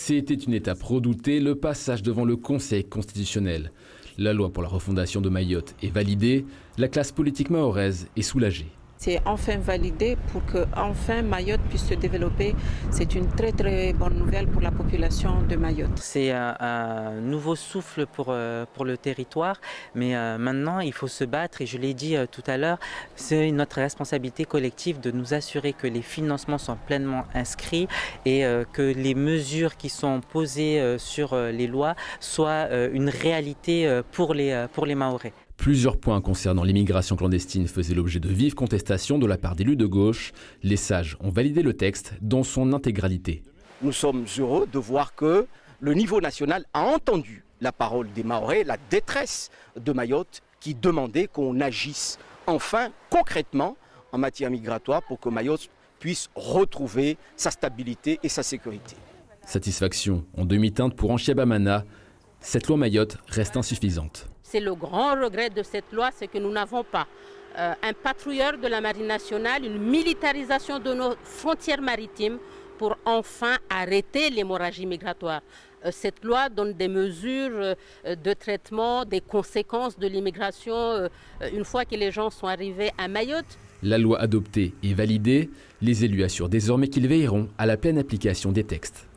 C'était une étape redoutée, le passage devant le Conseil constitutionnel. La loi pour la refondation de Mayotte est validée, la classe politique mahoraise est soulagée. C'est enfin validé pour que enfin Mayotte puisse se développer. C'est une très très bonne nouvelle pour la population de Mayotte. C'est un nouveau souffle pour le territoire, mais maintenant il faut se battre et je l'ai dit tout à l'heure, c'est notre responsabilité collective de nous assurer que les financements sont pleinement inscrits et que les mesures qui sont posées sur les lois soient une réalité pour les Mahorais. Plusieurs points concernant l'immigration clandestine faisaient l'objet de vives contestations de la part d'élus de gauche. Les sages ont validé le texte dans son intégralité. Nous sommes heureux de voir que le niveau national a entendu la parole des Mahorais, la détresse de Mayotte qui demandait qu'on agisse enfin concrètement en matière migratoire pour que Mayotte puisse retrouver sa stabilité et sa sécurité. Satisfaction en demi-teinte pour Anchiaba Mana. Cette loi Mayotte reste insuffisante. C'est le grand regret de cette loi, c'est que nous n'avons pas un patrouilleur de la Marine nationale, une militarisation de nos frontières maritimes pour enfin arrêter l'hémorragie migratoire. Cette loi donne des mesures de traitement des conséquences de l'immigration une fois que les gens sont arrivés à Mayotte. La loi adoptée et validée, les élus assurent désormais qu'ils veilleront à la pleine application des textes.